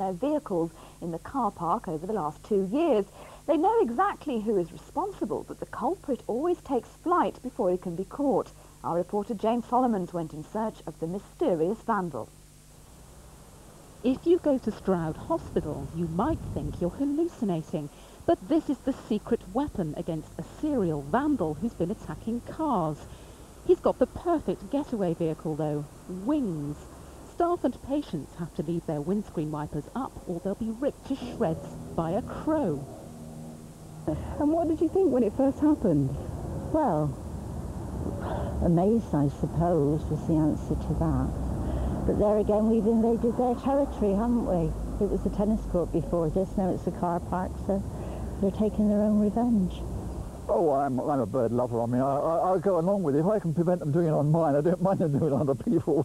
their vehicles in the car park over the last 2 years. They know exactly who is responsible, but the culprit always takes flight before he can be caught. Our reporter James Solomons went in search of the mysterious vandal. If you go to Stroud Hospital, you might think you're hallucinating, but this is the secret weapon against a serial vandal who's been attacking cars. He's got the perfect getaway vehicle though, wings. Staff and patients have to leave their windscreen wipers up or they'll be ripped to shreds by a crow. And what did you think when it first happened? Well, amazed, I suppose, was the answer to that. But there again, we've invaded their territory, haven't we? It was a tennis court before this, now it's a car park, so they're taking their own revenge. Oh, I'm a bird lover. I mean, I'll go along with it. If I can prevent them doing it on mine, I don't mind them doing it on other people's.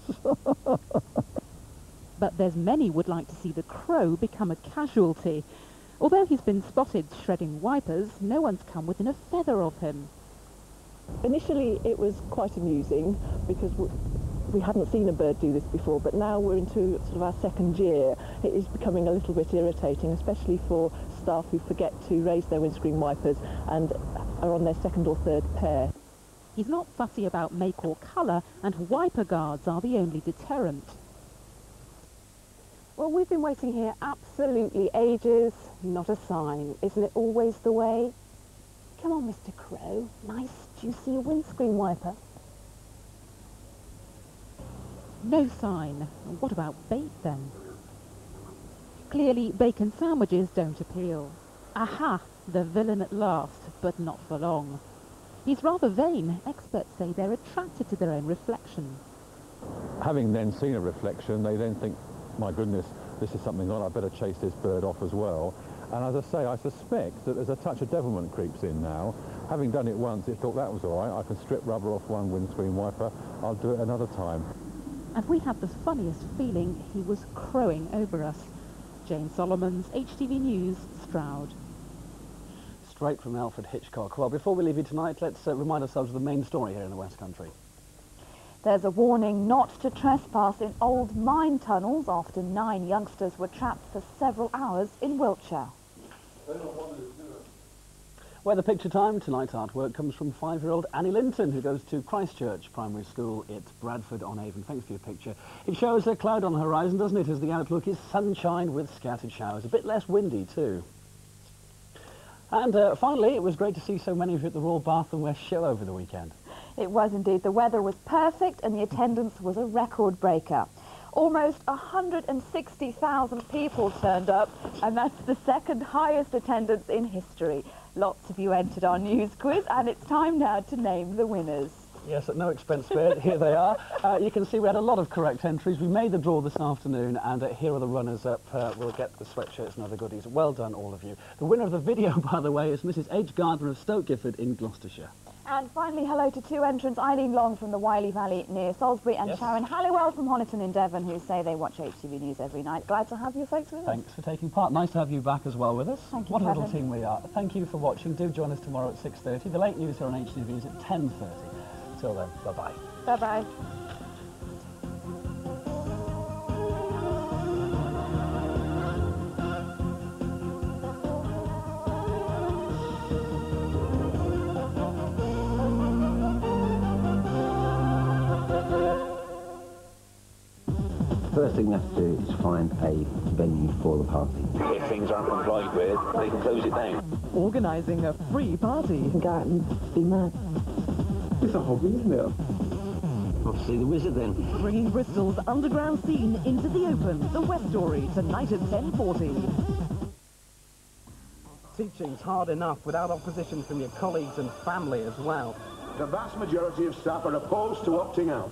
But there's many would like to see the crow become a casualty. Although he's been spotted shredding wipers, no one's come within a feather of him. Initially it was quite amusing because we hadn't seen a bird do this before, but now we're into sort of our second year. It is becoming a little bit irritating, especially for staff who forget to raise their windscreen wipers and are on their second or third pair. He's not fussy about make or colour, and wiper guards are the only deterrent. Well, we've been waiting here absolutely ages. Not a sign. Isn't it always the way? Come on, Mr. Crow. Nice, juicy windscreen wiper. No sign. What about bait then? Clearly, bacon sandwiches don't appeal. Aha! The villain at last, but not for long. He's rather vain. Experts say they're attracted to their own reflection. Having then seen a reflection, they then think, my goodness, this is something on, I better chase this bird off as well. And as I say, I suspect that there's a touch of devilment creeps in now. Having done it once, it thought that was all right. I can strip rubber off one windscreen wiper. I'll do it another time. And we had the funniest feeling he was crowing over us. Jane Solomons, HTV News, Stroud. Straight from Alfred Hitchcock. Well, before we leave you tonight, let's remind ourselves of the main story here in the West Country. There's a warning not to trespass in old mine tunnels after 9 youngsters were trapped for several hours in Wiltshire. Where the picture time, tonight's artwork comes from 5-year-old Annie Linton, who goes to Christchurch Primary School at Bradford-on-Avon. Thanks for your picture. It shows a cloud on the horizon, doesn't it, as the outlook is sunshine with scattered showers. A bit less windy, too. And finally, it was great to see so many of you at the Royal Bath and West show over the weekend. It was indeed. The weather was perfect and the attendance was a record breaker. Almost 160,000 people turned up, and that's the second highest attendance in history. Lots of you entered our news quiz, and it's time now to name the winners. Yes, at no expense spared, here they are. You can see we had a lot of correct entries. We made the draw this afternoon, and here are the runners-up. We'll get the sweatshirts and other goodies. Well done, all of you. The winner of the video, by the way, is Mrs. H. Gardner of Stoke Gifford in Gloucestershire. And finally, hello to 2 entrants, Eileen Long from the Wiley Valley near Salisbury and Sharon Halliwell from Honiton in Devon, who say they watch HTV News every night. Glad to have you folks with us. Thanks for taking part. Nice to have you back as well with us. Thank you, what a little Kevin. team we are. Thank you for watching. Do join us tomorrow at 6:30. The late news here on HTV is at 10:30. Till then, bye-bye. Bye-bye. First thing we have to do is find a venue for the party. If things aren't complied with, they can close it down. Organising a free party. Go out and be mad. It's a hobby, isn't it? I'll see the wizard then. Bringing Bristol's underground scene into the open. The West Story, tonight at 10:40. Teaching's hard enough without opposition from your colleagues and family as well. The vast majority of staff are opposed to opting out.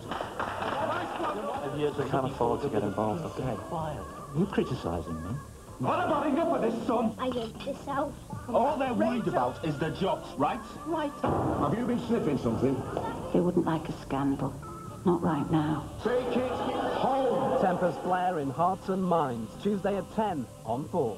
I can't afford to get involved. Okay. Quiet. You criticising me? What about enough of this, son? I hate this house. All they're worried about is their jobs, right? Right. Have you been sniffing something? They wouldn't like a scandal. Not right now. Take it home. Tempers flare in hearts and minds. Tuesday at 10 on 4.